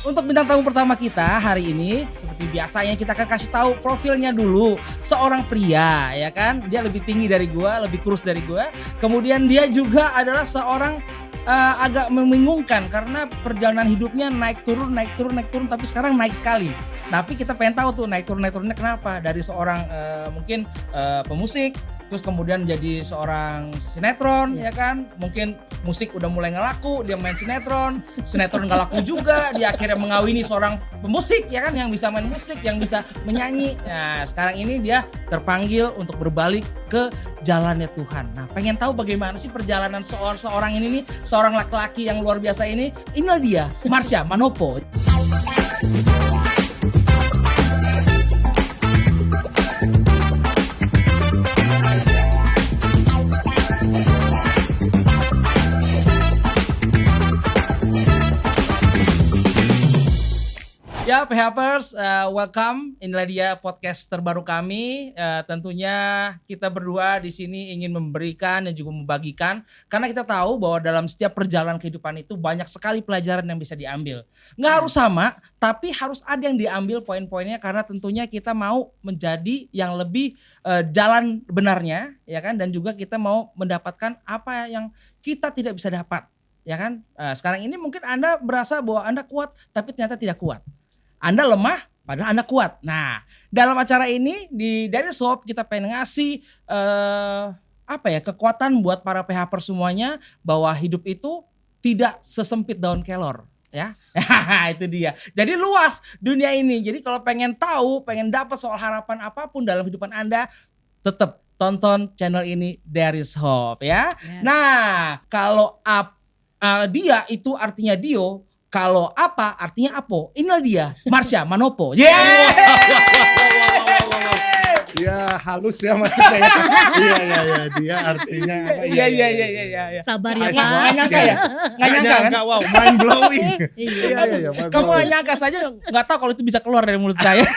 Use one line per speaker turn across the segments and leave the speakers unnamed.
Untuk bintang tamu pertama kita hari ini, seperti biasanya kita akan kasih tahu profilnya dulu. Seorang pria, ya kan? Dia lebih tinggi dari gua, lebih kurus dari gua. Kemudian dia juga adalah seorang agak membingungkan karena perjalanan hidupnya naik turun, tapi sekarang naik sekali. Tapi kita pengen tahu tuh naik turunnya kenapa? Dari seorang mungkin pemusik, terus kemudian menjadi seorang sinetron, ya kan? Mungkin musik udah mulai nggak laku, dia main sinetron nggak laku juga, dia akhirnya mengawini seorang pemusik, ya kan? Yang bisa main musik, yang bisa menyanyi. Nah, sekarang ini dia terpanggil untuk berbalik ke jalannya Tuhan. Nah, pengen tahu bagaimana sih perjalanan seorang ini nih, seorang laki-laki yang luar biasa ini. Inilah dia, Marsha Manopo. Ya, PHPers, welcome. Inilah dia podcast terbaru kami. Tentunya kita berdua di sini ingin memberikan dan juga membagikan, karena kita tahu bahwa dalam setiap perjalanan kehidupan itu banyak sekali pelajaran yang bisa diambil. Nggak harus sama, tapi harus ada yang diambil poin-poinnya, karena tentunya kita mau menjadi yang lebih jalan benarnya, ya kan? Dan juga kita mau mendapatkan apa yang kita tidak bisa dapat, ya kan? Sekarang ini mungkin Anda berasa bahwa Anda kuat, tapi ternyata tidak kuat. Anda lemah, padahal Anda kuat. Nah, dalam acara ini dari Shop kita pengen ngasih kekuatan buat para PHPers semuanya, bahwa hidup itu tidak sesempit daun kelor, ya. Itu dia. Jadi luas dunia ini. Jadi kalau pengen tahu, pengen dapat soal harapan apapun dalam kehidupan Anda, tetap tonton channel ini, There is Hope, ya. Yes. Nah, kalau dia itu artinya Dio. Kalau apa artinya Apo. Inilah dia, Marsha Manopo.
Yeah. Ya halus ya maksudnya ya. Iya dia artinya apa?
Iya. Sabar ya Pak.
Nggak nyangka ya? Nggak nyangka kan?
Wow, mind blowing.
Iya. Kamu nggak nyangka saja, nggak tahu kalau itu bisa keluar dari mulut saya.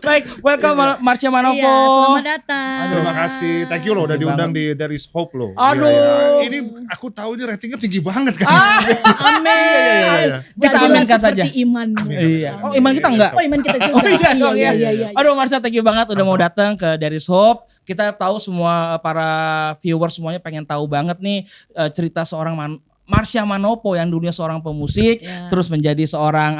Baik, welcome Marsha Manopo.
Iya, selamat datang.
Terima kasih, thank you loh udah diundang di There is Hope loh.
Aduh.
Ya. Ini aku tahu ini ratingnya tinggi banget kan.
Amin.
Iya.
Kita aminkan saja.
Iman.
Iya. Oh, iman kita enggak?
Oh, iman kita juga.
Oh iya. Aduh, Marsha, thank you banget udah mau datang ke There is Hope. Kita tahu semua para viewers semuanya pengen tahu banget nih cerita seorang Marsha Manopo yang dulunya seorang pemusik, terus menjadi seorang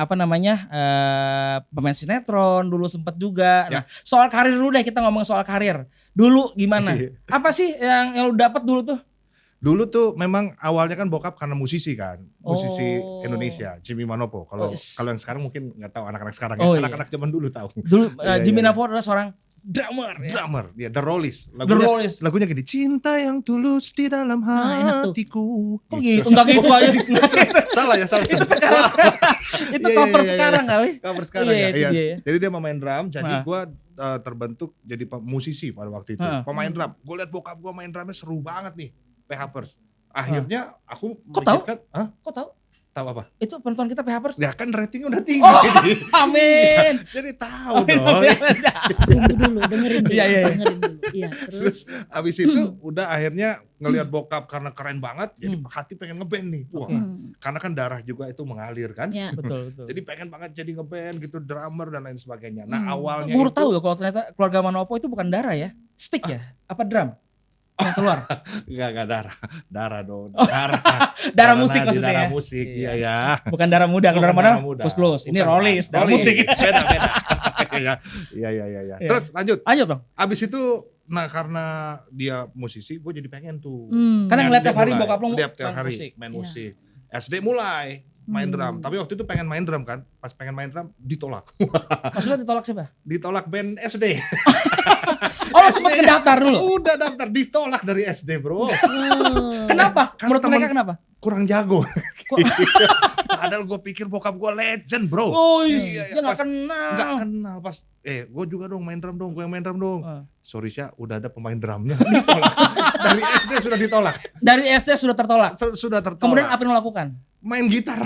pemain sinetron dulu sempat juga. Nah, soal karir dulu deh, kita ngomong soal karir. Dulu gimana? Apa sih yang lu dapat dulu tuh?
Dulu tuh memang awalnya kan bokap karena musisi kan, musisi Indonesia, Jimmy Manopo. Kalau yang sekarang mungkin nggak tahu anak-anak sekarang ya, anak-anak zaman dulu tahu.
Dulu Jimmy Manopo adalah seorang drummer,
dia The Rollies. Lagunya gini, cinta yang tulus di dalam hatiku.
Kok gitu? Enggak gitu aja.
Salah.
Itu sekarang. Itu cover sekarang kali.
Cover sekarang ya. Jadi dia memain drum, jadi gue terbentuk jadi musisi pada waktu itu. Pemain drum. Gue liat bokap gue main drumnya seru banget nih, PHPers. Akhirnya aku memikirkan,
Kok tahu?
Tahu apa?
Itu penonton kita PHPers.
Ya kan ratingnya udah tinggi.
Amin.
Jadi tahu dong.
Tunggu dulu, dengerin dulu. Iya.
Terus abis itu udah akhirnya ngelihat bokap karena keren banget, jadi hati pengen ngeband nih. Wah, karena kan darah juga itu mengalir kan.
Ya.
Betul.
Jadi pengen banget jadi ngeband gitu, drummer dan lain sebagainya. Nah awalnya
baru tahu loh kalau ternyata keluarga Manopo itu bukan darah ya, stick ya, apa drum? Yang keluar?
Enggak darah dong.
Darah musik maksudnya.
Darah musik, iya.
Bukan darah muda, kalau darah muda plus. Ini Rollies, darah musik.
Beda. Iya. Terus lanjut dong. Abis itu, nah karena dia musisi, gue jadi pengen tuh.
Karena ngeliat tiap hari bokap lo
main musik. SD mulai main drum, tapi waktu itu pengen main drum kan, pas pengen main drum ditolak.
Maksudnya ditolak siapa?
Ditolak band SD.
Oh, sempat ngedaftar dulu?
Udah daftar, ditolak dari SD bro.
Kenapa? Menurut mereka kenapa?
Kurang jago. Padahal gue pikir bokap gue legend bro.
Oh iya, dia gak kenal.
Gak kenal pas, gue juga dong main drum dong, gue yang main drum dong. Sorry Sya, udah ada pemain drumnya, ditolak. Dari SD sudah ditolak.
Dari SD sudah tertolak?
Sudah tertolak.
Kemudian apa yang lo lakukan?
Main gitar.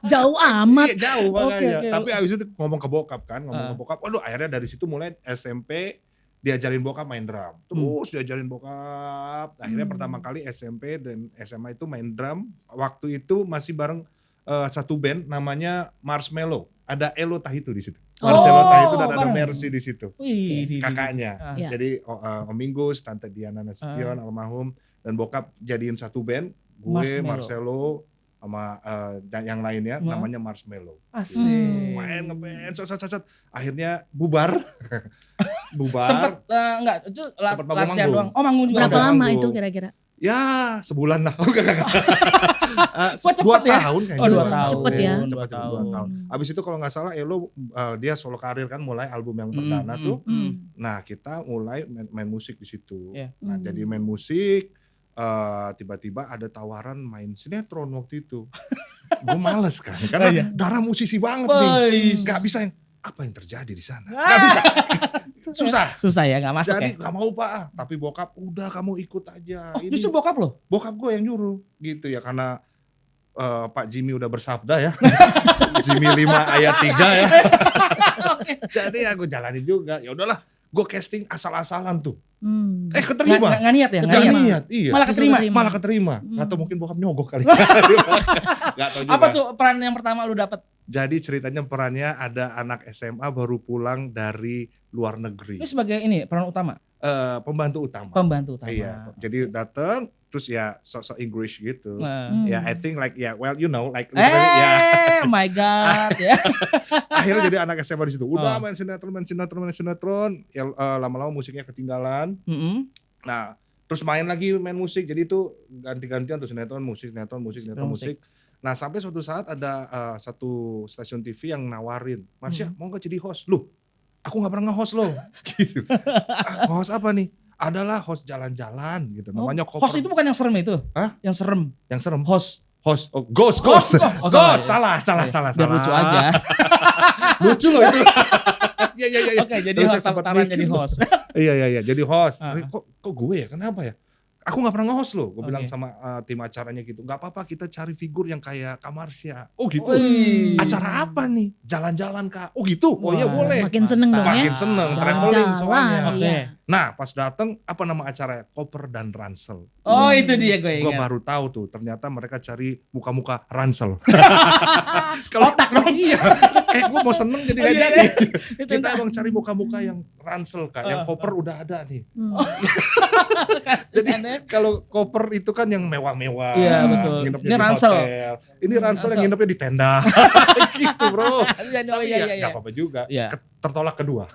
Jauh amat.
Iya, jauh makanya.
Okay.
Tapi abis itu ngomong ke bokap kan, waduh akhirnya dari situ mulai SMP diajarin bokap main drum. Terus diajarin bokap. Akhirnya pertama kali SMP dan SMA itu main drum. Waktu itu masih bareng satu band namanya Marshmello. Ada Elo Tahitu di situ. Marcelo Tahitu dan ada Mercy di situ. Kakaknya. Jadi Om Mingus, Tante Diana Nasution, almarhum, dan bokap jadiin satu band. Gue, Marcelo, sama dan yang lainnya namanya Marshmello.
Asik.
Main ngeband, akhirnya bubar.
Sempet enggak, itu latihan doang. Oh, manggung juga.
Berapa lama itu kira-kira?
Ya, sebulan lah. 2 tahun kayaknya.
Oh, 2 tahun.
Cepet ya.
Cepet 2 tahun. Abis itu kalau nggak salah Elo dia solo karir kan, mulai album yang perdana tuh. Nah, kita mulai main musik di situ. Nah, jadi main musik, tiba-tiba ada tawaran main sinetron waktu itu. Gue males kan, karena darah musisi banget nih. Gak bisa apa yang terjadi di sana? Gak bisa.
Susah ya, gak masuk.
Jadi gak mau Pak, tapi bokap udah kamu ikut aja.
Justru bokap lo?
Bokap gue yang nyuruh gitu ya, karena Pak Jimmy udah bersabda ya. Jimmy 5 ayat 3 ya. Jadi ya gue jalanin juga. Ya udahlah, gue casting asal-asalan tuh. Keterima.
Nggak niat ya?
Nggak niat, iya.
Malah keterima.
Atau mungkin bokap nyogok kali. Gak tahu juga.
Apa tuh peran yang pertama lu dapet?
Jadi ceritanya perannya ada anak SMA baru pulang dari luar negeri.
Ini sebagai peran utama?
Pembantu utama. Iya. Jadi datang terus ya sok-sok English gitu. Ya I think like well you know like
my god ya.
Akhirnya jadi anak SMA di situ. Udah main sinetron. Ya lama-lama musiknya ketinggalan. Nah, terus main musik. Jadi itu ganti-gantian tuh sinetron musik. Nah, sampai suatu saat ada satu stasiun TV yang nawarin, Marsha mau gak jadi host? Loh, aku gak pernah nge-host loh. Gitu. Host apa nih? Adalah host jalan-jalan gitu. Namanya Koper.
Host itu bukan yang serem itu?
Hah?
Yang serem?
Host. Oh, ghost. Salah.
Biar lucu aja.
Lucu loh itu. Iya.
Oke, jadi host tawaran jadi host.
Iya, jadi host. Kok gue ya? Kenapa ya? Aku gak pernah nge-host loh, gue bilang sama tim acaranya gitu. Gak apa-apa, kita cari figur yang kayak Kak Marsha. Oh gitu. Acara apa nih? Jalan-jalan Kak. Oh gitu. Oh iya boleh.
Makin seneng dong ya.
Makin seneng, traveling soalnya.
Oke.
Nah pas dateng, apa nama acaranya? Koper dan Ransel.
Oh itu dia gue ingat.
Gue baru tahu tuh, ternyata mereka cari muka-muka Ransel.
Otak dong.
Iya, kayak gue mau seneng jadi gak jadi. Kita emang cari muka-muka yang Ransel Kak, yang Koper udah ada nih. Jadi kalau Koper itu kan yang mewah-mewah.
Iya betul.
Nginepnya
Ini
di
Ransel.
hotel. Ini Ransel yang nginepnya di tenda. Gitu bro. Tapi ya gak apa-apa juga. Tertolak kedua.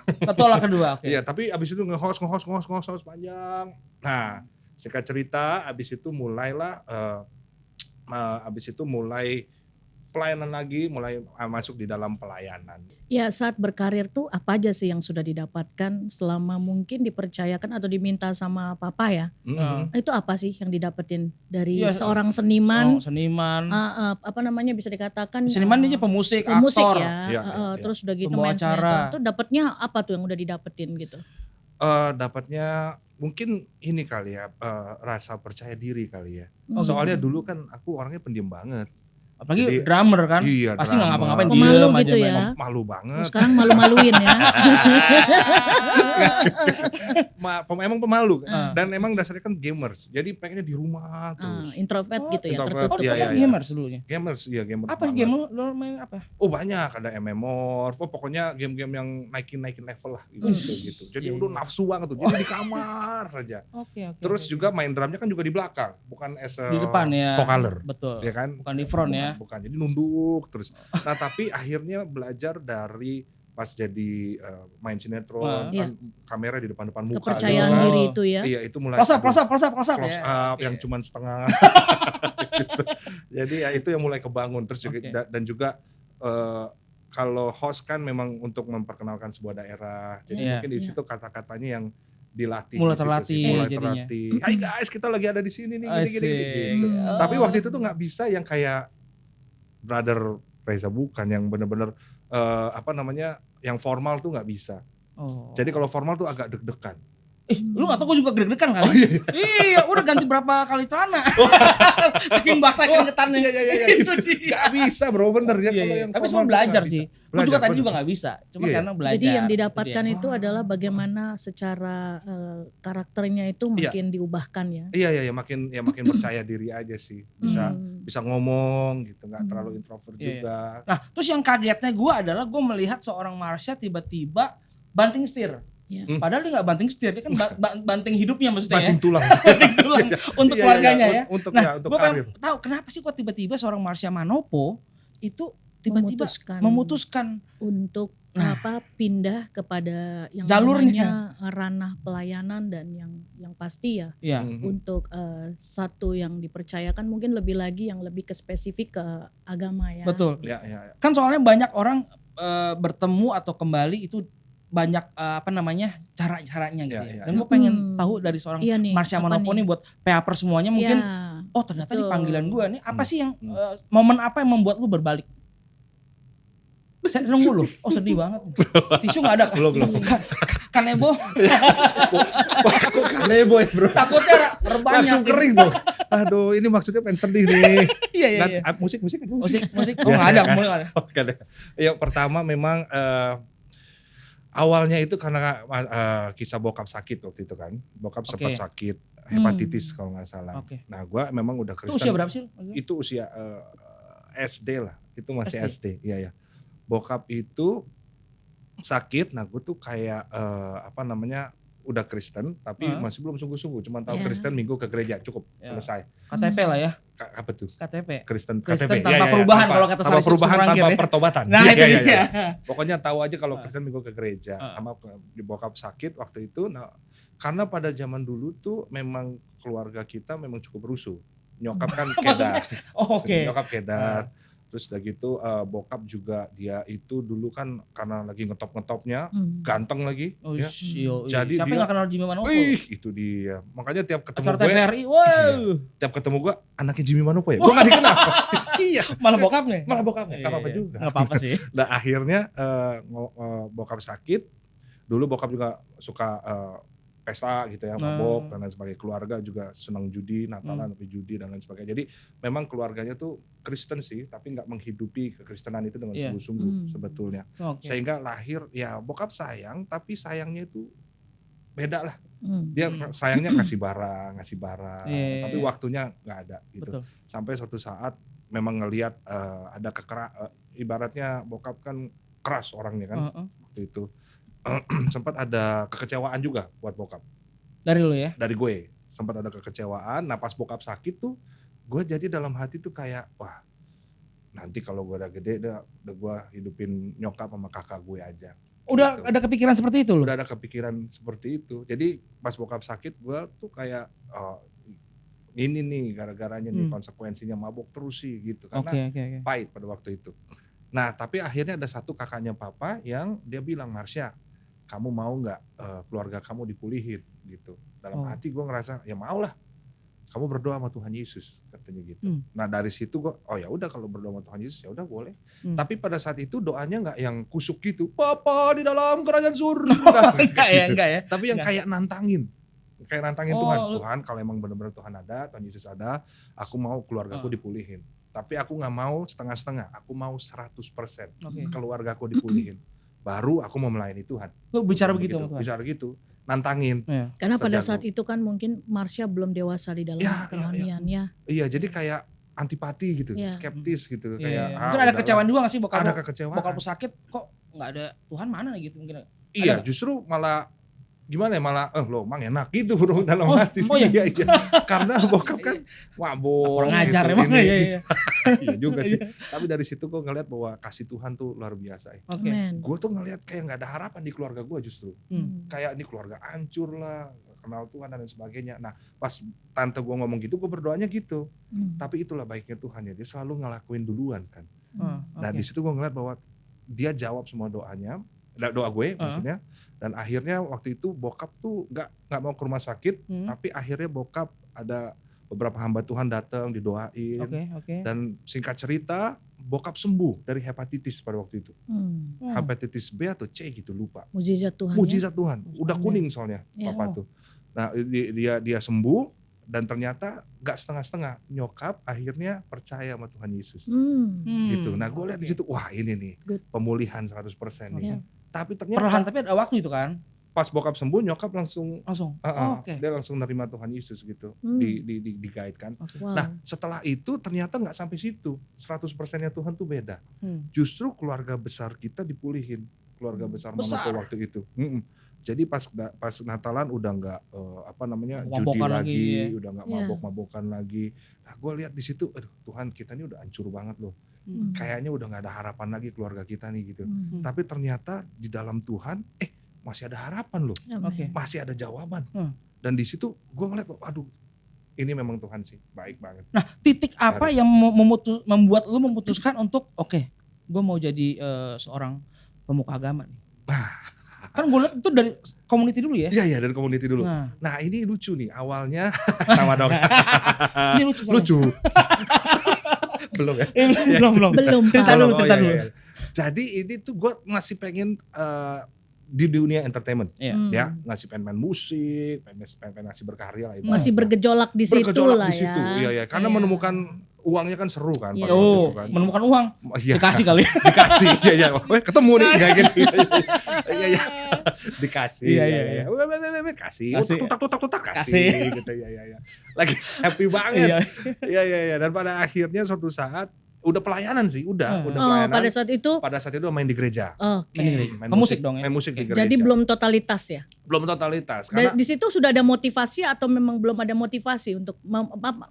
Oke.
Iya, tapi abis itu nge-host panjang. Nah, singkat cerita abis itu mulailah mulai pelayanan lagi, mulai masuk di dalam pelayanan.
Ya saat berkarir tuh apa aja sih yang sudah didapatkan selama mungkin dipercayakan atau diminta sama papa ya? Itu apa sih yang didapetin dari seorang seniman? Apa namanya bisa dikatakan?
Seniman dia pemusik, aktor.
Ya. Terus udah gitu main sinetron. Itu dapetnya apa tuh yang udah didapetin gitu?
Dapatnya mungkin ini kali ya, rasa percaya diri kali ya. Soalnya dulu kan aku orangnya pendiam banget.
Apalagi drummer kan, pasti nggak ngapa-ngapain
diem
gitu
aja ya.
Malu banget.
Sekarang malu-maluin ya.
Emang pemalu dan emang dasarnya kan gamers, jadi pengennya di rumah terus.
Introvert gitu ya, tertutup.
Gamers dulunya.
Gamers.
Apa sih game lo main apa?
Oh banyak, ada MMORPH, pokoknya game-game yang naikin level lah gitu. Jadi udah nafsu banget tuh, jadi di kamar aja.
Oke.
Terus juga main drumnya kan juga di belakang, bukan as a
di depan ya.
vocaler.
Betul.
Ya kan?
Bukan di front ya.
Bukan, jadi nunduk terus. Nah tapi akhirnya belajar dari pas jadi main sinetron kan kamera di depan muka.
Kepercayaan
gitu.
diri itu ya.
Iya itu mulai.
Close up
ya. Yang cuman setengah. Gitu. Jadi ya itu yang mulai kebangun terus juga, dan juga kalau host kan memang untuk memperkenalkan sebuah daerah. Jadi mungkin di situ kata-katanya yang dilatih.
Mulai terlatih.
Hai guys, kita lagi ada di sini nih gini gitu. Tapi waktu itu tuh nggak bisa yang kayak Brother Reza, bukan yang bener-bener yang formal tuh nggak bisa. Jadi kalau formal tuh agak deg-degan.
Lu gak tau gue juga deg-degan kali. Iya, udah ganti berapa kali celana. Saking basah keringetannya.
Iya. Gak bisa bro, bener ya.
Tapi semua belajar sih. Gue juga tadi juga gak bisa. Cuma karena belajar.
Jadi yang didapatkan itu adalah bagaimana secara karakternya itu makin diubahkan ya.
Iya, makin percaya diri aja sih. bisa ngomong gitu, nggak terlalu introvert juga.
Nah terus yang kagetnya gue adalah gue melihat seorang Marsha tiba-tiba banting setir. Padahal dia nggak banting setir, dia kan banting hidupnya maksudnya
banting tulang.
banting tulang untuk keluarganya ya.
Untuk
gue
karir.
pengen tahu kenapa sih kok tiba-tiba seorang Marsha Manopo itu tiba-tiba memutuskan
untuk pindah kepada yang
jalurnya,
namanya ranah pelayanan dan yang pasti untuk satu yang dipercayakan mungkin lebih lagi yang lebih ke spesifik ke agama ya.
Betul.
Ya.
Kan soalnya banyak orang bertemu atau kembali itu banyak cara-caranya gitu ya. Dan gue pengen tahu dari seorang Marsha Manopo nih buat PA semuanya mungkin ternyata di panggilan gue nih apa sih yang momen apa yang membuat lu berbalik? Saya nunggu loh. Sedih banget. Tisu gak ada.
Belum.
Kanebo.
Kok kanebo ya bro?
Takutnya banyak.
Langsung kering dong. Aduh ini maksudnya pengen sedih nih.
Iya.
Musik.
Oh gak ada.
Ya pertama memang awalnya itu karena kisah bokap sakit waktu itu kan. Bokap sempat sakit. Hepatitis kalau gak salah. Nah gue memang udah Kristen.
Itu usia berapa sih?
Itu usia SD lah. Itu masih SD. Iya. Bokap itu sakit, nah gue tuh kayak udah Kristen tapi masih belum sungguh-sungguh, cuma tahu Kristen minggu ke gereja cukup selesai.
KTP lah ya.
Apa tuh?
KTP.
Kristen
tanpa perubahan kalau kata
tanpa perubahan tanpa pertobatan.
Nah itu dia.
Pokoknya tahu aja kalau Kristen minggu ke gereja. Sama bokap sakit waktu itu. Nah karena pada zaman dulu tuh memang keluarga kita memang cukup rusuh. Nyokap kan kedar. Nyokap kedar. Terus udah gitu bokap juga dia itu dulu kan karena lagi ngetop-ngetopnya, ganteng lagi. Jadi
siapa yang gak kenal Jimmy Manopo?
Itu dia. Makanya tiap ketemu
acara
gue,
TVRI,
tiap ketemu gue anaknya Jimmy Manopo ya. Gue gak dikenal. Iya.
Malah bokapnya?
Malah bokapnya, gak apa-apa juga.
Gak apa-apa sih.
Nah akhirnya bokap sakit, dulu bokap juga suka pesta gitu ya, mabok dan lain sebagainya. Keluarga juga senang judi, Natalan tapi judi dan lain sebagainya. Jadi memang keluarganya tuh Kristen sih, tapi nggak menghidupi kekristenan itu dengan sungguh-sungguh sebetulnya. Sehingga lahir ya bokap sayang, tapi sayangnya itu beda lah. Dia sayangnya ngasih barang, tapi waktunya nggak ada gitu. Betul. Sampai suatu saat memang ngelihat ada ibaratnya bokap kan keras orangnya kan waktu itu. Sempat ada kekecewaan juga buat bokap.
Dari lu ya?
Dari gue. Sempat ada kekecewaan. Nah pas bokap sakit tuh, gue jadi dalam hati tuh kayak, wah nanti kalau gue udah gede, udah gue hidupin nyokap sama kakak gue aja.
Udah
gitu.
Ada kepikiran seperti itu loh?
Udah ada kepikiran seperti itu. Jadi pas bokap sakit, gue tuh kayak, ini nih gara-garanya nih konsekuensinya mabok terus sih gitu. Karena pahit pada waktu itu. Nah tapi akhirnya ada satu kakaknya papa yang dia bilang, Marsha, kamu mau nggak keluarga kamu dipulihin gitu. Dalam hati gue ngerasa ya mau lah. Kamu berdoa sama Tuhan Yesus katanya gitu. Nah dari situ gue ya udah kalau berdoa sama Tuhan Yesus ya udah boleh. Tapi pada saat itu doanya nggak yang kusuk gitu. Bapa di dalam kerajaan surga.
Enggak ya.
Tapi yang kayak nantangin. Kayak nantangin Tuhan kalau emang benar-benar Tuhan ada, Tuhan Yesus ada, aku mau keluargaku dipulihin. Tapi aku nggak mau setengah-setengah. Aku mau 100% keluargaku dipulihin. Baru aku mau melayani Tuhan.
Lu bicara begitu sama Tuhan?
Bicara gitu, nantangin.
Karena pada saat itu kan mungkin Marsha belum dewasa di dalam kerohanian ya.
Iya, jadi kayak antipati gitu, skeptis gitu. Kayak,
mungkin ada kekecewaan juga gak sih bokap?
Ada kekecewaan.
Bokap lu sakit kok gak ada Tuhan mana gitu mungkin.
Iya, justru malah gimana ya, malah lo emang enak gitu bro dalam hati. Iya. Karena bokap kan mabok.
Kurang ajar
gitu,
emang ya.
Iya juga sih. Tapi dari situ gue ngeliat bahwa kasih Tuhan tuh luar biasa. Gue tuh ngeliat kayak gak ada harapan di keluarga gue justru. Kayak ini keluarga hancur lah, kenal Tuhan dan lain sebagainya. Nah pas tante gue ngomong gitu, gue berdoanya gitu. Tapi itulah baiknya Tuhan ya, dia selalu ngelakuin duluan kan. Nah di situ gue ngeliat bahwa dia jawab semua doa gue maksudnya. Dan akhirnya waktu itu bokap tuh nggak mau ke rumah sakit, tapi akhirnya bokap ada beberapa hamba Tuhan datang didoain. Dan singkat cerita bokap sembuh dari hepatitis pada waktu itu. Hepatitis B atau C gitu lupa.
Mujizat Tuhan.
Mujizat Tuhan. Udah kuning soalnya papa tuh. Nah dia sembuh dan ternyata gak setengah-setengah, nyokap akhirnya percaya sama Tuhan Yesus. Gitu. Nah gue lihat di situ, wah ini nih pemulihan 100% nih. Tapi ternyata
perlahan, tapi ada waktu itu kan?
pas bokap sembuh, nyokap langsung
Oke.
dia langsung nerima Tuhan Yesus gitu, di-guide-kan.
Okay. Wow.
Nah setelah itu ternyata nggak sampai situ, 100%-nya Tuhan tuh beda. Justru keluarga besar kita dipulihin, keluarga besar mamaku waktu itu. Jadi pas Natalan udah nggak judi lagi, udah nggak mabok-mabokan lagi. Nah gue lihat di situ, aduh Tuhan kita ini udah hancur banget loh. Kayaknya udah nggak ada harapan lagi keluarga kita nih gitu. Tapi ternyata di dalam Tuhan, masih ada harapan loh, masih ada jawaban. Dan di situ gue ngeliat, aduh, ini memang Tuhan sih, baik banget.
Nah, titik apa yang membuat lu memutuskan untuk, gue mau jadi seorang pemuka agama nih? Kan gue liat itu dari community dulu ya?
Iya, dari community dulu. Nah ini lucu nih, awalnya, sama dong.
Ini lucu.
Belum ya?
Belum.
Cerita dulu.
Iya. Jadi ini tuh gue masih pengen di dunia entertainment, ya ngasih pengen musik, pengen ngasih berkarya lah.
Masih bergejolak di situ lah ya.
Iya, karena menemukan uangnya kan seru kan.
Kan. Menemukan uang, dikasih kali.
Dikasih, iya. Ketemu nih, kayak gitu. Iya. Dikasih, iya. Kasih, tutak, kasih, gitu ya. Lagi happy banget. Iya. Dan pada akhirnya suatu saat, udah pelayanan sih, udah pelayanan. Pada saat itu main di gereja.
Main musik dong ya.
Main musik di gereja.
Jadi belum totalitas ya?
Belum totalitas. Karena
di situ sudah ada motivasi atau memang belum ada motivasi untuk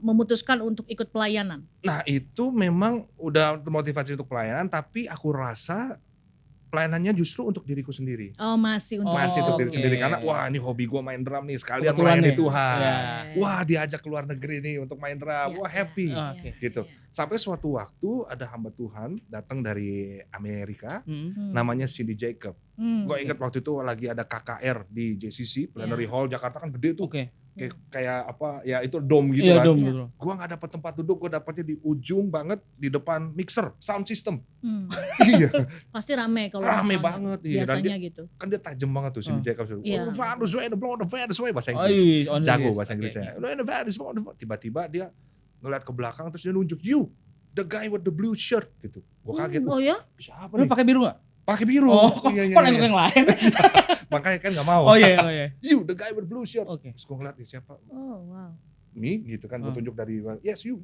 memutuskan untuk ikut pelayanan?
Nah itu memang udah motivasi untuk pelayanan, tapi aku rasa pelayanannya justru untuk diriku sendiri.
Masih untuk
diri sendiri, karena wah ini hobi gue main drum nih, sekalian melayani Tuhan. Wah diajak keluar negeri nih untuk main drum, wah happy gitu. Sampai suatu waktu ada hamba Tuhan datang dari Amerika, namanya Cindy Jacob. Gue ingat waktu itu lagi ada KKR di JCC, Plenary Hall Jakarta kan gede tuh. Kayak apa ya, itu dome gitu kan. Gue gak dapet tempat duduk, gue dapetnya di ujung banget di depan mixer sound system. Iya.
Pasti rame kalau
rame banget
biasanya
dia,
gitu.
Kan dia tajam banget tuh Cindy Jacob. Bahasa Inggris. Jago bahasa Inggrisnya. Tiba-tiba dia ngeliat ke belakang terus dia nunjuk, you the guy with the blue shirt gitu. Gue kaget.
Oh ya?
Siapa
lu
nih?
Pakai biru gak?
Pakai biru.
Kok nengok yang lain?
Makanya kan gak mau.
Oh iya.
You the guy with blue shirt. Terus gue ngeliat nih siapa.
Oh wow.
Nih gitu kan, gue tunjuk dari, yes you.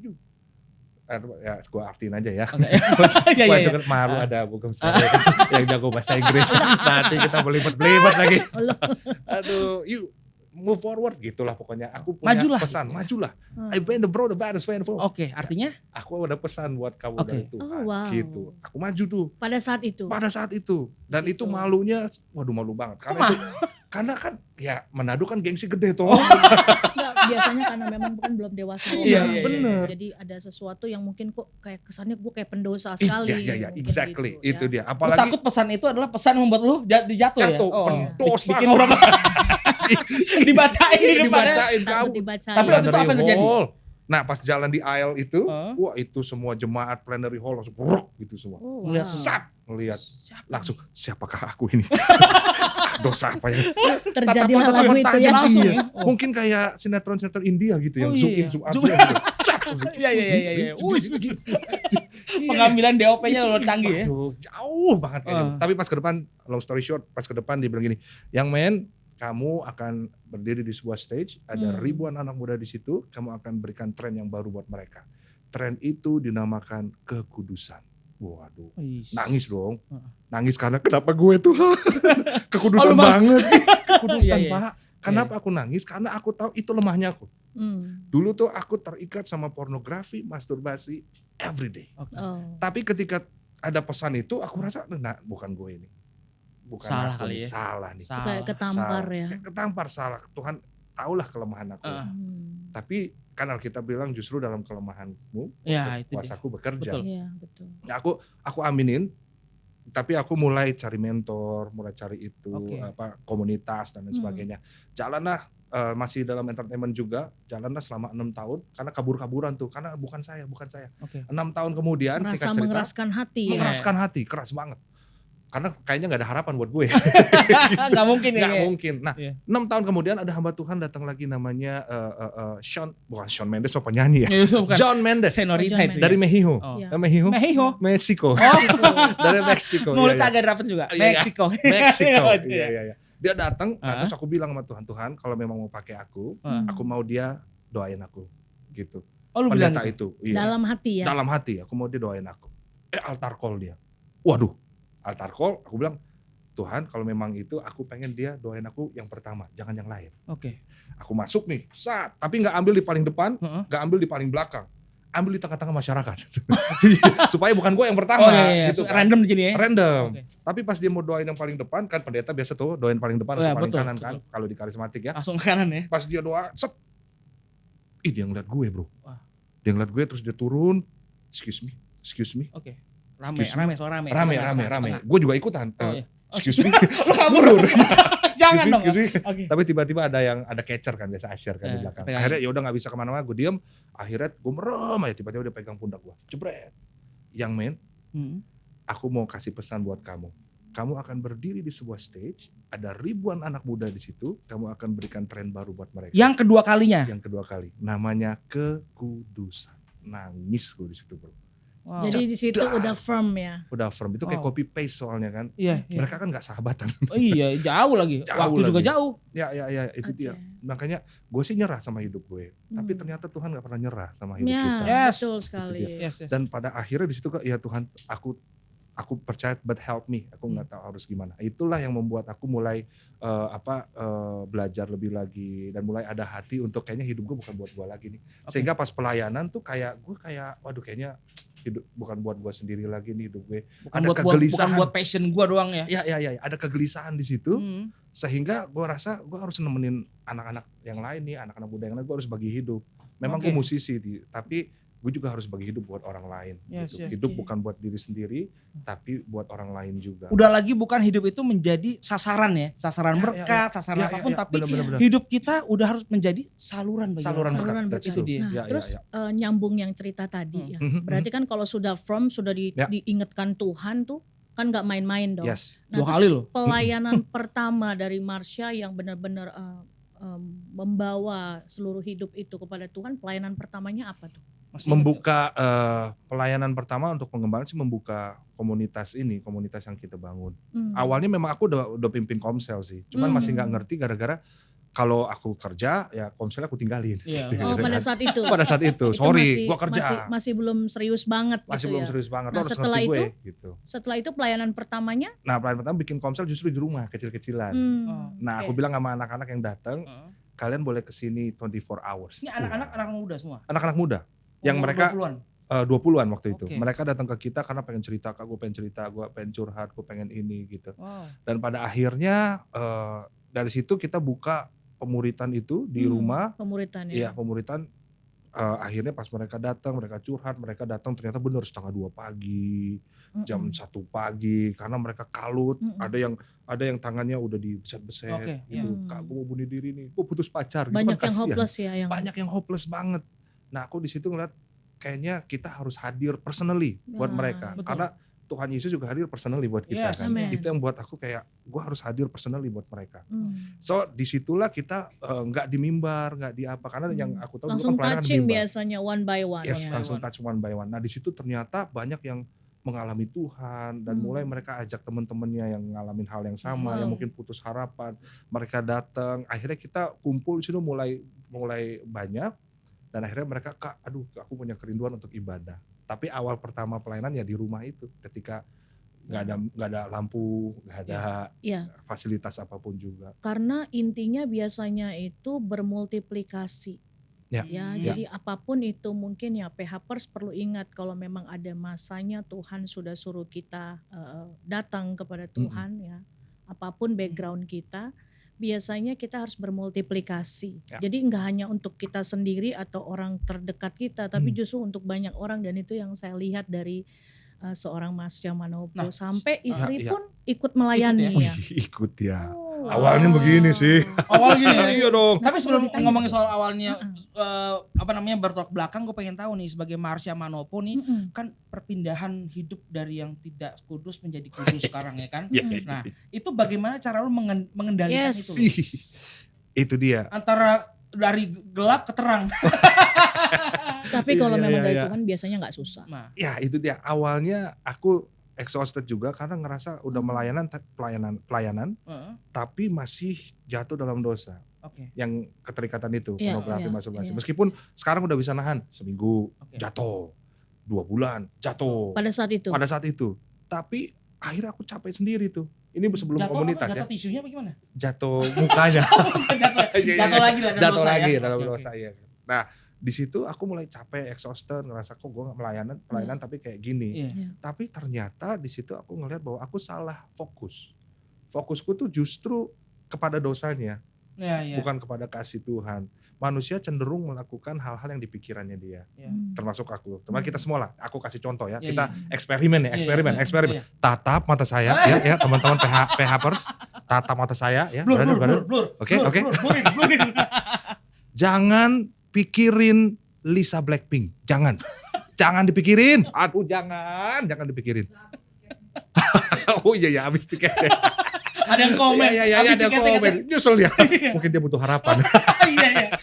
Ya gue artiin aja ya.
Iya.
Kan malu ada bukan saya yang jago bahasa Inggris. Nanti kita belibet lagi. Aduh, you move forward gitulah pokoknya. Aku punya pesan, majulah. I been the baddest fan for.
Artinya?
Aku ada pesan buat kamu dari Tuhan. Gitu. Aku maju tuh.
Pada saat itu. Dan
itu malunya, waduh malu banget. Karena kan ya Manado kan gengsi gede tuh.
Enggak, biasanya karena memang bukan belum dewasa.
Iya, bener.
Jadi ada sesuatu yang mungkin kok kayak kesannya gue kayak pendosa sekali.
Iya, exactly.
Gitu,
itu dia.
Apalagi takut pesan itu adalah pesan yang membuat lu dijatuh ya?
Pendosa.
Bikin orang dibacain kamu. Tapi waktu itu apa yang terjadi?
Nah pas jalan di aisle itu, wah itu semua jemaat Plenary Hall langsung brok gitu semua. Ngelihat langsung siapakah aku ini? Dosa apa yang
terjadilah lagu itu ya
langsung. Mungkin kayak sinetron India gitu yang zoom in zoom out gitu.
Iya. Pengambilan DOP-nya lo canggih ya.
Jauh banget kayaknya. Tapi pas ke depan, long story short, pas ke depan dia bilang gini, young man, kamu akan berdiri di sebuah stage, ada ribuan anak muda di situ, kamu akan berikan tren yang baru buat mereka. Tren itu dinamakan kekudusan. Waduh, nangis dong. Nangis karena kenapa gue Tuhan? Kekudusan banget. Kekudusan Pak. Kenapa aku nangis? Karena aku tahu itu lemahnya aku. Dulu tuh aku terikat sama pornografi, masturbasi, everyday. Tapi ketika ada pesan itu, aku rasa, nah bukan gue ini. Bukan
salah
aku,
kali ya.
Salah nih.
Kayak ketampar ya.
Ketampar salah. Tuhan tahulah kelemahan aku. Tapi kan Alkitab bilang justru dalam kelemahanmu kuasaku bekerja.
Betul.
Nah, aku aminin. Tapi aku mulai cari mentor, mulai cari itu komunitas dan lain sebagainya. Jalanlah masih dalam entertainment juga, jalanlah selama 6 tahun karena kabur-kaburan tuh, karena bukan saya. 6 tahun kemudian
merasa mengeraskan hati.
Mengeraskan hati, keras banget. Karena kayaknya gak ada harapan buat gue.
Gak mungkin.
Nah 6 tahun kemudian ada hamba Tuhan datang lagi namanya bukan Shawn Mendes, apa penyanyi ya? John Mendes. Dari Mexico. Mexico. Dari Meksiko.
Mulut agak rapat juga. Meksiko.
Iya. Dia datang, terus aku bilang sama Tuhan, Tuhan kalau memang mau pakai aku mau dia doain aku gitu.
Oh, lu bilang
itu. Iya.
Dalam hati ya?
Dalam hati, aku mau dia doain aku. Altar call dia. Waduh, altar call, aku bilang, Tuhan kalau memang itu aku pengen dia doain aku yang pertama, jangan yang lain.
Oke.
Aku masuk nih, tapi gak ambil di paling depan, gak ambil di paling belakang. Ambil di tengah-tengah masyarakat. Supaya bukan gue yang pertama.
Gitu kan. Random jadi ya?
Random. Okay. Tapi pas dia mau doain yang paling depan, kan pendeta biasa tuh doain paling depan atau paling kanan kan. Kalau di karismatik ya.
Langsung ke kanan ya?
Pas dia doa, dia ngeliat gue bro. Wah. Dia ngeliat gue terus dia turun. Excuse me.
Oke. Rame.
Gue juga ikutan. Excuse me.
Lu kabur. Jangan dong.
Okay. Tapi tiba-tiba ada catcher kan, biasa asyir kan di belakang. Akhirnya ya udah nggak bisa kemana-mana, gue diem. Akhirnya gue merem aja, tiba-tiba dia pegang pundak gue. Jebret. Young man, aku mau kasih pesan buat kamu. Kamu akan berdiri di sebuah stage, ada ribuan anak muda di situ. Kamu akan berikan tren baru buat mereka.
Yang kedua kalinya.
Namanya kekudusan. Nangis gue di situ bro.
Wow. Jadi di situ udah firm ya.
Udah firm. Itu kayak copy paste soalnya kan.
Iya.
Mereka kan enggak sahabatan.
Oh iya, jauh lagi. Waktu juga jauh.
Ya, itu dia. Makanya gue sih nyerah sama hidup gue. Tapi ternyata Tuhan enggak pernah nyerah sama hidup kita.
Betul sekali.
Yes. Dan pada akhirnya di situ ya Tuhan, aku percaya, but help me. Aku enggak tahu harus gimana. Itulah yang membuat aku mulai belajar lebih lagi dan mulai ada hati untuk kayaknya hidup gue bukan buat gue lagi nih. Sehingga pas pelayanan tuh waduh kayaknya hidup bukan buat gue sendiri lagi nih hidup gue. Ada kegelisahan.
Bukan buat passion gue doang ya.
Iya, ada kegelisahan di situ. Sehingga gue rasa gue harus nemenin anak-anak yang lain nih, anak-anak muda yang lain, gue harus bagi hidup. Memang gue musisi, tapi gue juga harus bagi hidup buat orang lain. Hidup bukan buat diri sendiri, tapi buat orang lain juga.
Udah lagi bukan hidup itu menjadi sasaran ya, sasaran berkat, sasaran apapun, tapi bener. Hidup kita udah harus menjadi saluran bagi
saluran berkat.
Itu dia. Nah, terus nyambung yang cerita tadi ya. Berarti kan kalau sudah sudah diingatkan Tuhan tuh kan nggak main-main dong.
Yes.
Nah, 2 kali loh. Pelayanan pertama dari Marsha yang benar-benar membawa seluruh hidup itu kepada Tuhan, pelayanan pertamanya apa tuh?
Membuka pelayanan pertama untuk pengembangan sih membuka komunitas yang kita bangun. Awalnya memang aku udah pimpin komsel sih, cuman masih nggak ngerti gara-gara kalau aku kerja ya komsel aku tinggalin.
Pada saat itu.
Pada saat itu, sorry, gua kerja.
Masih belum serius banget.
Serius banget.
Nah, setelah itu,
gitu.
Setelah itu pelayanan pertamanya?
Nah, pelayanan pertama bikin komsel justru di rumah kecil-kecilan. Nah, aku bilang sama anak-anak yang datang, kalian boleh kesini 24 hours.
Ini anak-anak muda semua?
Anak-anak muda. Yang mereka 20-an waktu itu.
Okay.
Mereka datang ke kita karena pengen cerita, Kak, gue pengen curhat, gue pengen ini gitu. Dan pada akhirnya dari situ kita buka pemuritan itu di rumah.
Pemuritan ya?
Iya, pemuritan. Akhirnya pas mereka curhat, mereka datang ternyata benar 1:30 pagi, jam 1 pagi karena mereka kalut. Ada yang tangannya udah dibeset-beset gitu. Kak, gue mau bunuh diri nih, gue putus pacar.
Banyak
gitu,
yang hopeless ya?
Banyak yang hopeless banget. Nah, aku di situ ngeliat kayaknya kita harus hadir personally buat mereka. Betul. Karena Tuhan Yesus juga hadir personally buat kita kan. Amen. Itu yang buat aku kayak gue harus hadir personally buat mereka. So disitulah kita nggak di mimbar, nggak di apa, karena yang aku tahu
langsung
dulu kan
touching biasanya one by one.
Yes, langsung touch one by one. Nah di situ ternyata banyak yang mengalami Tuhan dan mulai mereka ajak teman-temannya yang ngalamin hal yang sama, yang mungkin putus harapan. Mereka datang, akhirnya kita kumpul di situ mulai banyak. Dan akhirnya mereka, Kak, aduh aku punya kerinduan untuk ibadah. Tapi awal pertama pelayanan ya di rumah itu, ketika nggak ada lampu, nggak ada fasilitas apapun juga.
Karena intinya biasanya itu bermultiplikasi. Jadi apapun itu mungkin ya PHPers perlu ingat kalau memang ada masanya Tuhan sudah suruh kita datang kepada Tuhan ya. Apapun background kita. Biasanya kita harus bermultiplikasi. Jadi enggak hanya untuk kita sendiri atau orang terdekat kita, tapi justru untuk banyak orang, dan itu yang saya lihat dari seorang Marsha Manopo. Sampai istri pun ikut melayani ya.
Ikut ya. Awalnya begini sih.
Awal gini.
Iya dong.
Tapi sebelum ngomongin soal awalnya bertolak belakang, gue pengen tahu nih sebagai Marsha Manopo nih kan perpindahan hidup dari yang tidak kudus menjadi kudus sekarang ya kan. Nah, itu bagaimana cara lu mengendalikan itu?
Itu dia.
Antara dari gelap ke terang.
Tapi kalau memang dari Tuhan biasanya nggak susah.
Ya itu dia. Awalnya aku exhausted juga karena ngerasa udah pelayanan, tapi masih jatuh dalam dosa. Yang keterikatan itu, pornografi, masturbasi. Meskipun sekarang udah bisa nahan, seminggu jatuh, 2 bulan jatuh.
Pada saat itu.
Tapi akhirnya aku capek sendiri tuh. Ini sebelum
jatuh
komunitas
jatuh tisunya apa gimana?
Jatuh mukanya.
jatuh lagi lah dalam dosa ya.
Dalam dosa ya. Nah, di situ aku mulai capek, exhausted, ngerasa kok gue pelayanan tapi kayak gini. Tapi ternyata di situ aku ngelihat bahwa aku salah fokus. Fokusku tuh justru kepada dosanya. Bukan kepada kasih Tuhan. Manusia cenderung melakukan hal-hal yang di pikirannya dia. Termasuk aku. Termasuk kita semua lah. Aku kasih contoh ya. Kita eksperimen. Tatap mata saya ya teman-teman PHPers. Tatap mata saya ya.
Blur.
Oke. Jangan pikirin Lisa Blackpink. Jangan dipikirin. Aduh jangan dipikirin. Oh iya habis tiketnya.
Ada yang komen.
Ada yang komen. Nyusul ya. Mungkin dia butuh harapan.
Iya.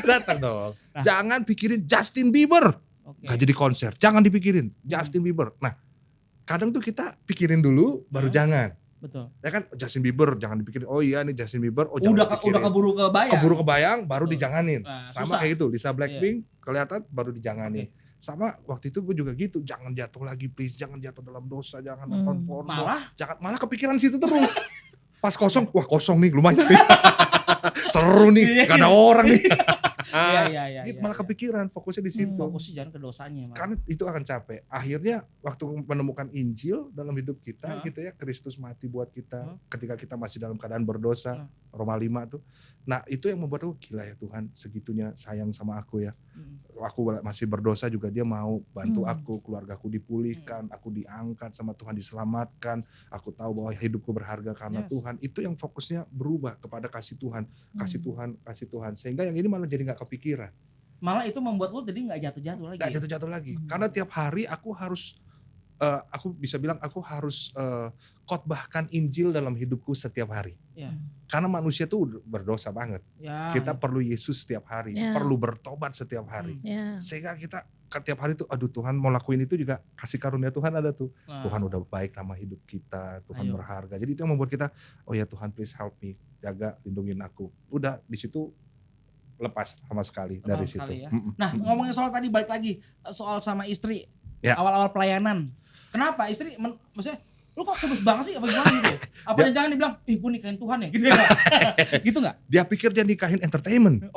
Datang dong.
Nah. Jangan pikirin Justin Bieber. Gak jadi konser. Jangan dipikirin Justin Bieber. Nah, kadang tuh kita pikirin dulu baru jangan.
Betul.
Ya kan Justin Bieber jangan dipikirin. Oh iya nih Justin Bieber. Oh jangan dipikirin.
Udah keburu kebayang
baru dijanganin. Sama
susah.
kayak gitu. Lisa Blackpink kelihatan baru dijanganin. Sama waktu itu gue juga gitu, jangan jatuh lagi please, jangan jatuh dalam dosa, jangan nonton porno, malah kepikiran situ terus. Pas kosong, wah kosong nih lumayan nih. Seru nih, gak ada orang nih. Malah kepikiran, fokusnya di situ.
Fokusnya jangan ke dosanya.
Karena itu akan capek. Akhirnya waktu menemukan Injil dalam hidup kita, gitu ya, Kristus mati buat kita ketika kita masih dalam keadaan berdosa. Roma 5 tuh. Nah itu yang membuat aku gila ya Tuhan segitunya sayang sama aku ya. Aku masih berdosa juga dia mau bantu aku, keluargaku dipulihkan, aku diangkat sama Tuhan, diselamatkan. Aku tahu bahwa hidupku berharga karena Tuhan. Itu yang fokusnya berubah kepada kasih Tuhan. Kasih Tuhan. Sehingga yang ini malah jadi gak kepikiran.
Malah itu membuat lo jadi gak jatuh-jatuh lagi.
Gak jatuh-jatuh lagi. Karena tiap hari aku harus aku bisa bilang aku harus khotbahkan Injil dalam hidupku setiap hari. Karena manusia tuh berdosa banget. Kita perlu Yesus setiap hari, perlu bertobat setiap hari. Sehingga kita setiap hari tuh aduh Tuhan mau lakuin itu juga kasih karunia Tuhan ada tuh. Tuhan udah baik sama hidup kita, Tuhan berharga. Jadi itu yang membuat kita oh ya Tuhan please help me, jaga, lindungin aku. Udah di situ lepas sama sekali dari situ.
Ya. Nah, ngomongin soal tadi balik lagi soal sama istri. Awal-awal pelayanan. Kenapa istri maksudnya lu kok kudus banget sih apa gimana gitu? Apa jangan dibilang, gue nikahin Tuhan ya gitu ya? Gitu gak?
Dia pikir dia nikahin entertainer.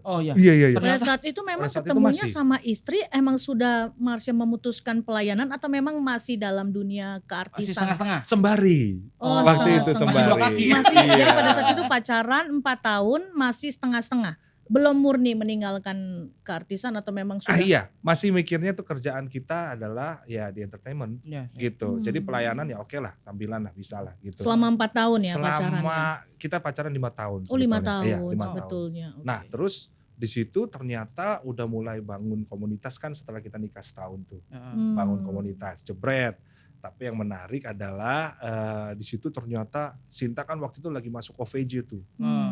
Oh iya.
Iya.
Pada saat itu memang ketemunya sama istri emang sudah Marsha memutuskan pelayanan atau memang masih dalam dunia keartisan?
Masih setengah-setengah.
Sembari. Waktu itu sembari.
Jadi pada saat itu pacaran 4 tahun masih setengah-setengah. Belum murni meninggalkan keartisan atau memang sudah?
Iya, masih mikirnya tuh kerjaan kita adalah ya di entertainment gitu. Jadi pelayanan ya oke lah, sambilan lah bisa lah gitu.
Selama 4 tahun ya pacarannya?
Kita pacaran 5 tahun.
Oh 5 tahun
iya, 5
sebetulnya.
Tahun. Nah terus di situ ternyata udah mulai bangun komunitas kan setelah kita nikah setahun tuh. Bangun komunitas, jebret. Tapi yang menarik adalah di situ ternyata Sinta kan waktu itu lagi masuk OVJ tuh,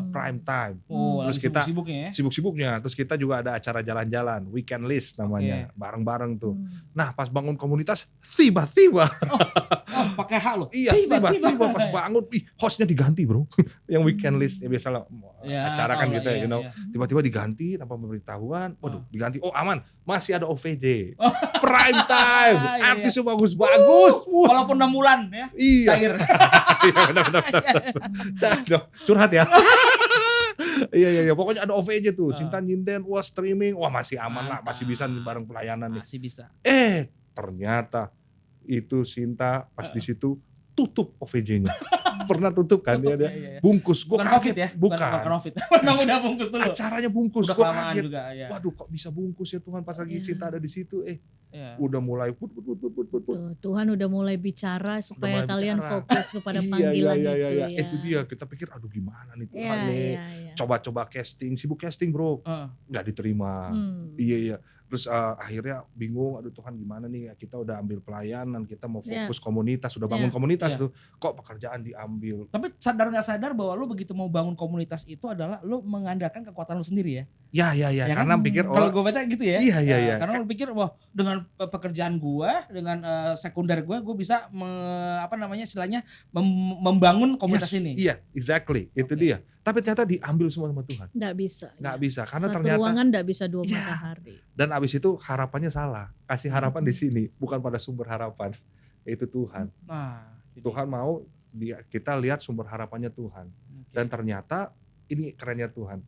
prime time. Terus kita sibuk-sibuknya. Terus kita juga ada acara jalan-jalan, weekend list namanya, bareng-bareng tuh. Nah pas bangun komunitas, tiba-tiba.
Pakai hak loh.
Iya tiba-tiba pas bangun, hostnya diganti bro. Yang weekend list ya biasalah acara kan gitu ya, you know. Tiba-tiba diganti tanpa pemberitahuan. Waduh diganti, oh aman, masih ada OVJ. Prime time, artisnya bagus-bagus.
Walaupun 6 bulan ya.
Iya.
Cair.
Iya benar. Curhat ya. Iya. Pokoknya ada OVJ tuh. Sinta nyinden, wah streaming, wah masih aman lah, masih bisa bareng pelayanan nih.
Masih bisa.
Ternyata itu Sinta pas di situ tutup OVJ-nya. Pernah tutup kan dia bungkus. Gue kaget
ya.
Bukan
COVID. Memang udah bungkus dulu.
Acaranya bungkus.
Udah
Gue
kaget
juga,
ya.
Waduh kok bisa bungkus ya Tuhan pas lagi Sinta ada di situ. Udah mulai
Tuhan udah mulai bicara supaya kalian fokus kepada panggilan itu ya.
Itu dia, kita pikir aduh gimana nih Tuhan nih. Coba-coba casting, sibuk casting bro. Gak diterima. Iya. Terus akhirnya bingung, aduh Tuhan gimana nih, kita udah ambil pelayanan, kita mau fokus komunitas, udah bangun komunitas tuh, kok pekerjaan diambil.
Tapi sadar gak sadar bahwa lu begitu mau bangun komunitas itu adalah lu mengandalkan kekuatan lu sendiri ya?
Ya, karena
kan?
pikir
kalau gue baca gitu ya.
Iya.
Karena lu pikir wah dengan pekerjaan gue, dengan sekunder gue bisa istilahnya membangun komunitas ini.
Iya, exactly, itu dia. Tapi ternyata diambil semua sama Tuhan.
Nggak bisa.
Karena
satu
ternyata
ruangan nggak bisa dua matahari.
Dan abis itu harapannya salah. Kasih harapan di sini, bukan pada sumber harapan, yaitu Tuhan.
Nah,
Tuhan mau kita lihat sumber harapannya Tuhan. Dan ternyata ini kerennya Tuhan.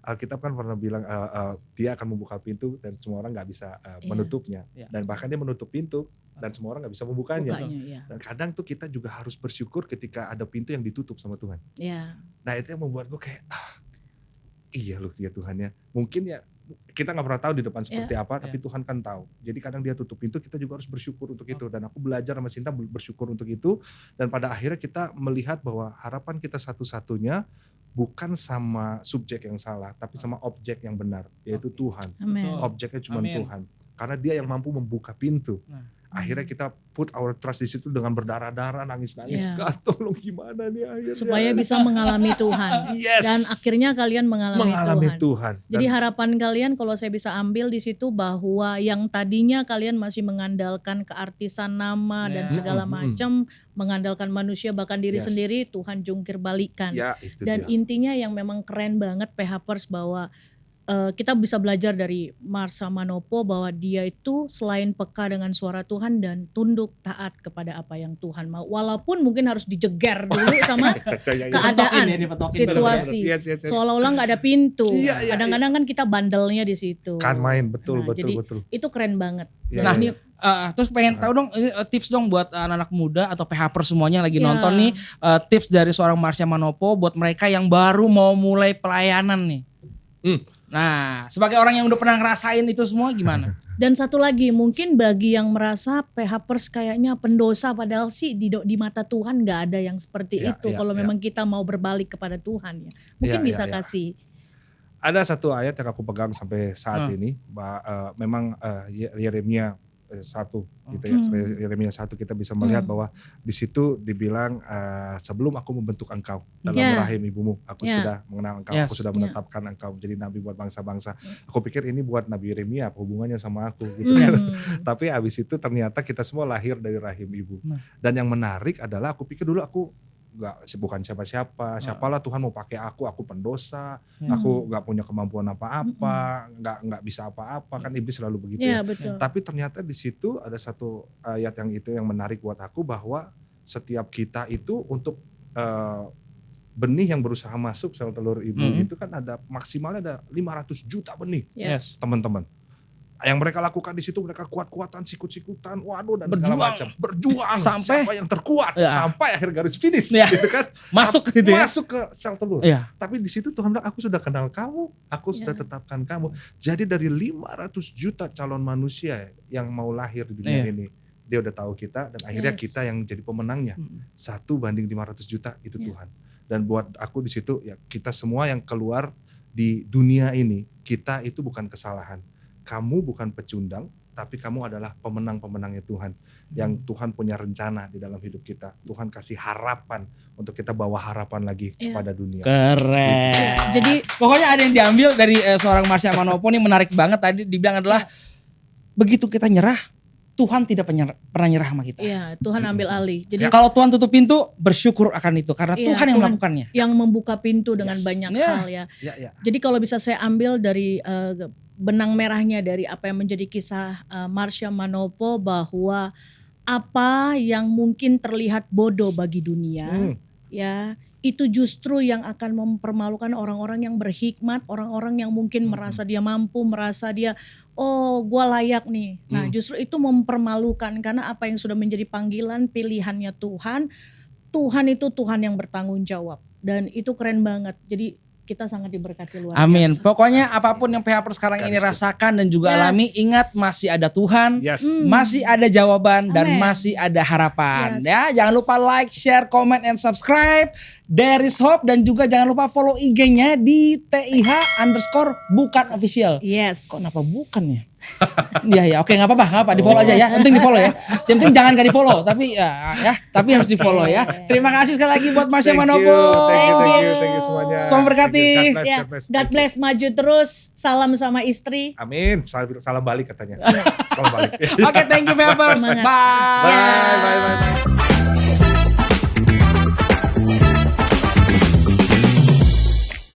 Alkitab kan pernah bilang dia akan membuka pintu dan semua orang nggak bisa menutupnya. Dan bahkan dia menutup pintu dan semua orang nggak bisa membukanya. Dan kadang tuh kita juga harus bersyukur ketika ada pintu yang ditutup sama Tuhan. Nah itu yang membuat gue kayak iya loh dia Tuhannya. Mungkin ya kita nggak pernah tahu di depan seperti apa, tapi Tuhan kan tahu. Jadi kadang dia tutup pintu, kita juga harus bersyukur untuk itu. Dan aku belajar sama Sinta bersyukur untuk itu. Dan pada akhirnya kita melihat bahwa harapan kita satu-satunya bukan sama subjek yang salah, tapi sama objek yang benar, yaitu Tuhan.
Amen.
Objeknya cuma Tuhan. Karena dia yang mampu membuka pintu. Akhirnya kita put our trust di situ dengan berdarah-darah, nangis-nangis. God tolong gimana nih akhirnya.
Supaya bisa mengalami Tuhan. Dan akhirnya kalian mengalami Tuhan. Jadi harapan kalian kalau saya bisa ambil di situ bahwa yang tadinya kalian masih mengandalkan keartisan nama dan segala macam, mengandalkan manusia bahkan diri sendiri, Tuhan jungkir balikan. Dan intinya yang memang keren banget PHPers bahwa kita bisa belajar dari Marsha Manopo bahwa dia itu selain peka dengan suara Tuhan dan tunduk taat kepada apa yang Tuhan mau. Walaupun mungkin harus dijeger dulu sama keadaan, situasi. Seolah-olah gak ada pintu. Kadang-kadang kan kita bandelnya di situ.
Kan main, betul.
Itu keren banget.
Terus pengen tahu dong tips dong buat anak-anak muda atau PHPers semuanya lagi nonton nih. Tips dari seorang Marsha Manopo buat mereka yang baru mau mulai pelayanan nih. Nah, sebagai orang yang udah pernah ngerasain itu semua gimana?
Dan satu lagi, mungkin bagi yang merasa PHPers kayaknya pendosa padahal sih di mata Tuhan gak ada yang seperti itu. Kalau memang kita mau berbalik kepada Tuhan ya. Mungkin bisa kasih.
Ada satu ayat yang aku pegang sampai saat ini. Memang Yeremia 1 gitu ya. Yeremia 1 kita bisa melihat bahwa di situ dibilang sebelum aku membentuk engkau dalam rahim ibumu, aku sudah mengenal engkau, aku sudah menetapkan engkau menjadi nabi buat bangsa-bangsa. Aku pikir ini buat Nabi Yeremia, apa hubungannya sama aku gitu kan. Tapi abis itu ternyata kita semua lahir dari rahim ibu. Dan yang menarik adalah aku pikir dulu aku bukan siapalah Tuhan mau pakai aku pendosa, aku nggak punya kemampuan apa-apa, nggak bisa apa-apa, kan iblis selalu begitu ya. Tapi ternyata di situ ada satu ayat yang menarik buat aku bahwa setiap kita itu untuk benih yang berusaha masuk sel telur ibu itu kan ada maksimalnya ada 500 juta benih, teman-teman. Yang mereka lakukan di situ mereka kuat-kuatan, sikut-sikutan, waduh dan segala macam. Berjuang sampai siapa yang terkuat sampai akhir garis finish gitu kan.
Masuk ke situ
Masuk ke sel telur. Tapi di situ Tuhan bilang aku sudah kenal kamu, aku sudah tetapkan kamu. Jadi dari 500 juta calon manusia yang mau lahir di dunia ini, dia udah tahu kita dan akhirnya kita yang jadi pemenangnya. 1 banding 500 juta itu Tuhan. Dan buat aku di situ ya kita semua yang keluar di dunia ini, kita itu bukan kesalahan. Kamu bukan pecundang, tapi kamu adalah pemenang-pemenangnya Tuhan. Yang Tuhan punya rencana di dalam hidup kita. Tuhan kasih harapan untuk kita bawa harapan lagi kepada dunia.
Keren. Jadi pokoknya ada yang diambil dari seorang Marsha Manopo nih menarik banget tadi dibilang adalah begitu kita nyerah, Tuhan tidak pernah nyerah sama kita.
Iya, Tuhan ambil alih. Jadi
kalau Tuhan tutup pintu, bersyukur akan itu karena Tuhan yang melakukannya.
Yang membuka pintu dengan banyak hal ya. Jadi kalau bisa saya ambil dari benang merahnya dari apa yang menjadi kisah Marsha Manopo bahwa apa yang mungkin terlihat bodoh bagi dunia, ya itu justru yang akan mempermalukan orang-orang yang berhikmat, orang-orang yang mungkin merasa dia mampu, merasa dia gue layak nih. Nah justru itu mempermalukan karena apa yang sudah menjadi panggilan pilihannya Tuhan, Tuhan itu Tuhan yang bertanggung jawab dan itu keren banget. Jadi kita sangat diberkati luar biasa.
Amin. Pokoknya apapun yang PHPers sekarang ini rasakan dan juga alami, ingat masih ada Tuhan, masih ada jawaban dan masih ada harapan. Ya, jangan lupa like, share, comment, and subscribe. There is hope dan juga jangan lupa follow IG-nya di TIH_bukan official.
Yes.
Kok kenapa bukan ya? Iya, oke, nggak apa-apa, di follow aja ya. Yang penting di follow ya. Yang penting jangan nggak di follow, tapi tapi harus di follow ya. Terima kasih sekali lagi buat Marsha Manopo.
Thank you semuanya.
Tuhan berkati.
God bless, maju terus. Salam sama istri.
Amin. Salam balik katanya. Salam balik.
Oke, thank you Febers. Bye.
Bye.